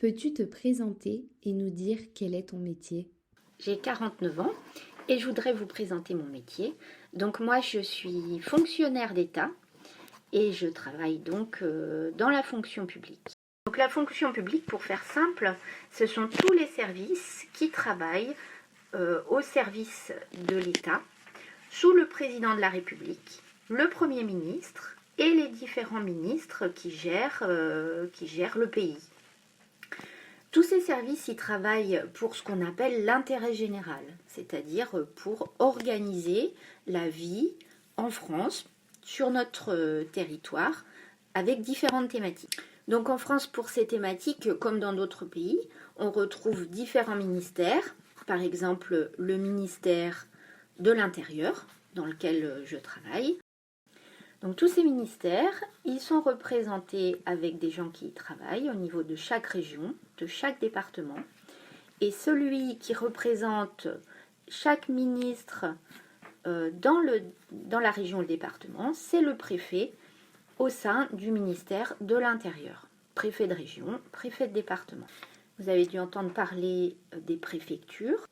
Peux-tu te présenter et nous dire quel est ton métier? J'ai 49 ans et je voudrais vous présenter mon métier. Donc moi, je suis fonctionnaire d'État et je travaille donc dans la fonction publique. Donc la fonction publique, pour faire simple, ce sont tous les services qui travaillent au service de l'État, sous le président de la République, le Premier ministre et les différents ministres qui gèrent le pays. Tous ces services y travaillent pour ce qu'on appelle l'intérêt général, c'est-à-dire pour organiser la vie en France, sur notre territoire, avec différentes thématiques. Donc en France, pour ces thématiques, comme dans d'autres pays, on retrouve différents ministères, par exemple le ministère de l'Intérieur, dans lequel je travaille. Donc tous ces ministères, ils sont représentés avec des gens qui y travaillent au niveau de chaque région, de chaque département. Et celui qui représente chaque ministre dans la région ou le département, c'est le préfet au sein du ministère de l'Intérieur. Préfet de région, préfet de département. Vous avez dû entendre parler des préfectures.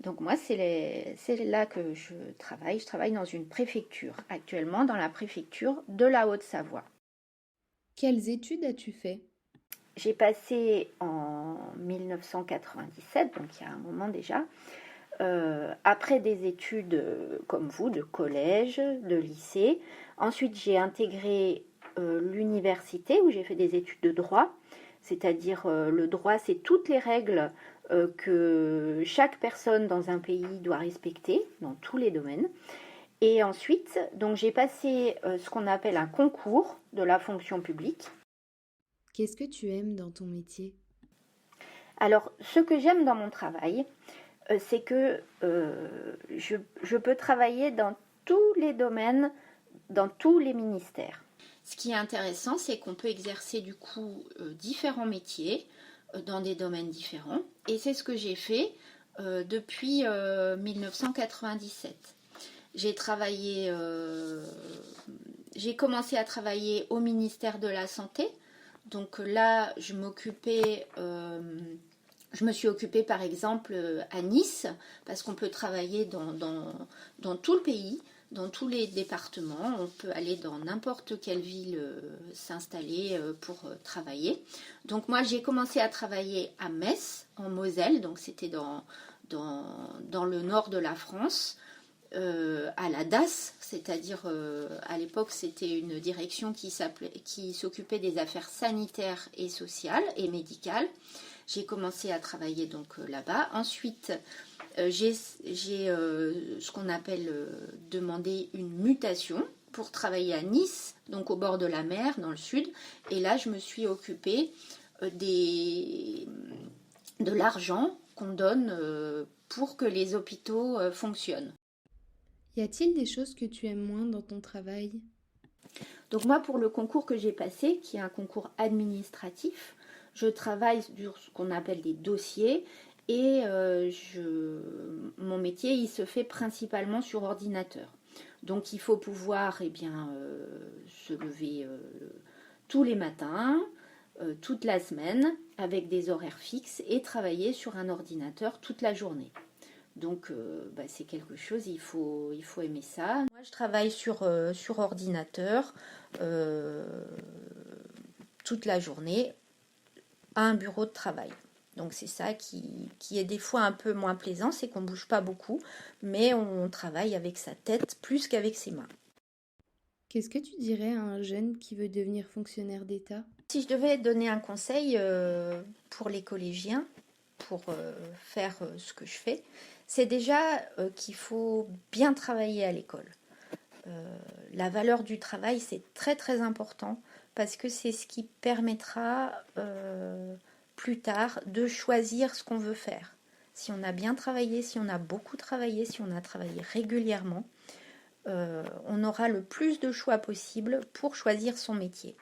Donc moi, c'est là que je travaille. Je travaille dans une préfecture, actuellement dans la préfecture de la Haute-Savoie. Quelles études as-tu fait? J'ai passé en 1997, donc il y a un moment déjà, après des études comme vous, de collège, de lycée. Ensuite, j'ai intégré l'université où j'ai fait des études de droit. C'est-à-dire le droit, c'est toutes les règles que chaque personne dans un pays doit respecter dans tous les domaines. Et ensuite, donc j'ai passé ce qu'on appelle un concours de la fonction publique. Qu'est-ce que tu aimes dans ton métier? Alors, ce que j'aime dans mon travail, c'est que je peux travailler dans tous les domaines, dans tous les ministères. Ce qui est intéressant, c'est qu'on peut exercer du coup différents métiers dans des domaines différents. Et c'est ce que j'ai fait depuis 1997. J'ai commencé à travailler au ministère de la Santé. Donc là, je me suis occupée par exemple à Nice, parce qu'on peut travailler dans tout le pays, dans tous les départements. On peut aller dans n'importe quelle ville s'installer pour travailler. Donc moi, j'ai commencé à travailler à Metz, en Moselle, donc c'était dans le nord de la France. À la DAS, c'est-à-dire à l'époque c'était une direction qui s'occupait des affaires sanitaires et sociales et médicales. J'ai commencé à travailler donc là-bas. Ensuite, j'ai ce qu'on appelle demander une mutation pour travailler à Nice, donc au bord de la mer, dans le sud. Et là, je me suis occupée de l'argent qu'on donne pour que les hôpitaux fonctionnent. Y a-t-il des choses que tu aimes moins dans ton travail? Donc moi, pour le concours que j'ai passé, qui est un concours administratif, je travaille sur ce qu'on appelle des dossiers et mon métier, il se fait principalement sur ordinateur. Donc il faut pouvoir se lever tous les matins, toute la semaine, avec des horaires fixes et travailler sur un ordinateur toute la journée. Donc c'est quelque chose, il faut aimer ça. Moi je travaille sur ordinateur toute la journée à un bureau de travail. Donc c'est ça qui est des fois un peu moins plaisant, c'est qu'on ne bouge pas beaucoup, mais on travaille avec sa tête plus qu'avec ses mains. Qu'est-ce que tu dirais à un jeune qui veut devenir fonctionnaire d'État? Si je devais donner un conseil pour les collégiens, pour faire ce que je fais, c'est déjà qu'il faut bien travailler à l'école. La valeur du travail, c'est très très important parce que c'est ce qui permettra plus tard de choisir ce qu'on veut faire. Si on a bien travaillé, si on a beaucoup travaillé, si on a travaillé régulièrement, on aura le plus de choix possible pour choisir son métier.